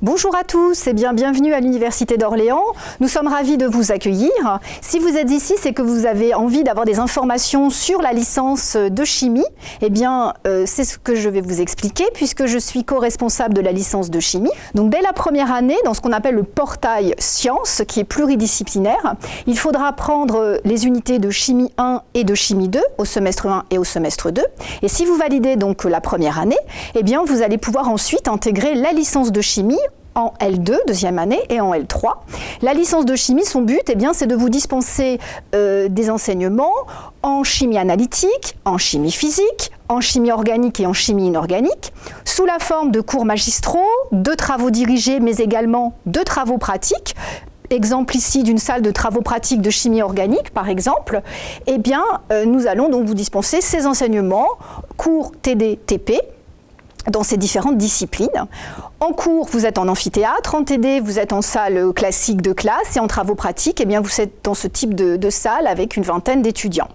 Bonjour à tous et bienvenue à l'Université d'Orléans. Nous sommes ravis de vous accueillir. Si vous êtes ici, c'est que vous avez envie d'avoir des informations sur la licence de chimie. Eh bien, c'est ce que je vais vous expliquer puisque je suis co-responsable de la licence de chimie. Donc, dès la première année, dans ce qu'on appelle le portail sciences, qui est pluridisciplinaire, il faudra prendre les unités de chimie 1 et de chimie 2 au semestre 1 et au semestre 2. Et si vous validez donc la première année, eh bien, vous allez pouvoir ensuite intégrer la licence de chimie en L2, deuxième année, et en L3. La licence de chimie, son but, eh bien, c'est de vous dispenser des enseignements en chimie analytique, en chimie physique, en chimie organique et en chimie inorganique, sous la forme de cours magistraux, de travaux dirigés, mais également de travaux pratiques. Exemple ici d'une salle de travaux pratiques de chimie organique, par exemple. Eh bien, nous allons donc vous dispenser ces enseignements, cours TD, TP, dans ces différentes disciplines. En cours, vous êtes en amphithéâtre, en TD, vous êtes en salle classique de classe, et en travaux pratiques, eh bien, vous êtes dans ce type de salle avec une vingtaine d'étudiants.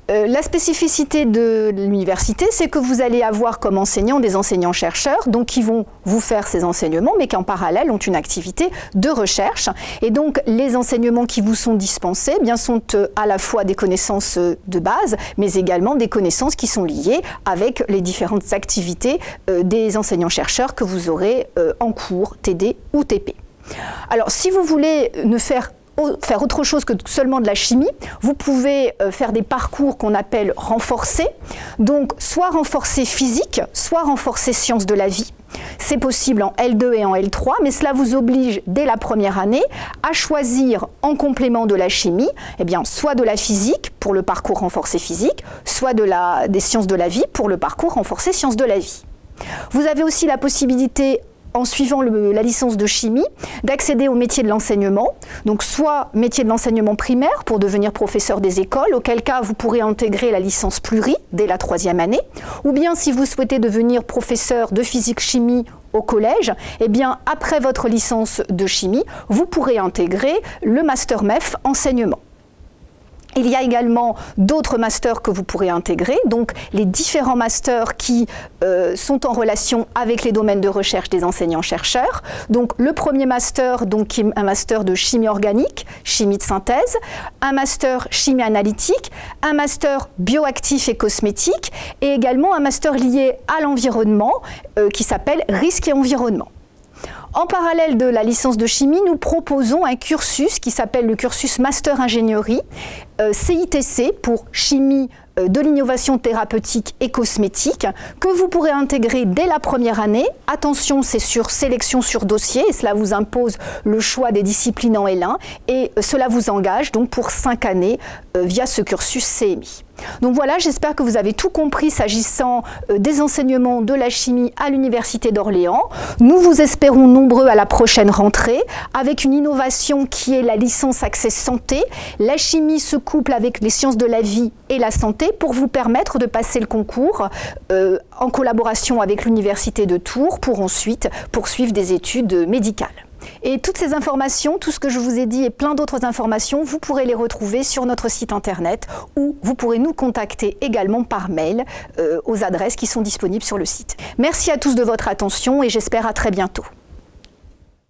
La spécificité de l'université, c'est que vous allez avoir comme enseignants des enseignants-chercheurs, donc qui vont vous faire ces enseignements, mais qui en parallèle ont une activité de recherche. Et donc les enseignements qui vous sont dispensés, eh bien, sont à la fois des connaissances de base, mais également des connaissances qui sont liées avec les différentes activités des enseignants-chercheurs que vous aurez en cours TD ou TP. Alors si vous voulez faire autre chose que seulement de la chimie, vous pouvez faire des parcours qu'on appelle renforcés, donc soit renforcés physique, soit renforcés sciences de la vie. C'est possible en L2 et en L3, mais cela vous oblige dès la première année à choisir en complément de la chimie, eh bien, soit de la physique pour le parcours renforcé physique, soit des sciences de la vie pour le parcours renforcé sciences de la vie. Vous avez aussi la possibilité, en suivant la licence de chimie, d'accéder au métier de l'enseignement, donc soit métier de l'enseignement primaire pour devenir professeur des écoles, auquel cas vous pourrez intégrer la licence pluri dès la troisième année, ou bien si vous souhaitez devenir professeur de physique-chimie au collège, eh bien après votre licence de chimie, vous pourrez intégrer le master MEF enseignement. Il y a également d'autres masters que vous pourrez intégrer, donc les différents masters qui sont en relation avec les domaines de recherche des enseignants-chercheurs. Donc le premier master, donc, qui est un master de chimie organique, chimie de synthèse, un master chimie analytique, un master bioactif et cosmétique, et également un master lié à l'environnement qui s'appelle risque et environnement. En parallèle de la licence de chimie, nous proposons un cursus qui s'appelle le cursus Master Ingénierie, CITC pour chimie de l'innovation thérapeutique et cosmétique, que vous pourrez intégrer dès la première année. Attention, c'est sur sélection sur dossier, et cela vous impose le choix des disciplines en L1, et cela vous engage donc pour 5 années via ce cursus CMI. Donc voilà, j'espère que vous avez tout compris s'agissant des enseignements de la chimie à l'Université d'Orléans. Nous vous espérons nombreux à la prochaine rentrée avec une innovation qui est la licence Accès Santé. La chimie se couple avec les sciences de la vie et la santé pour vous permettre de passer le concours en collaboration avec l'Université de Tours pour ensuite poursuivre des études médicales. Et toutes ces informations, tout ce que je vous ai dit et plein d'autres informations, vous pourrez les retrouver sur notre site internet ou vous pourrez nous contacter également par mail aux adresses qui sont disponibles sur le site. Merci à tous de votre attention et j'espère à très bientôt.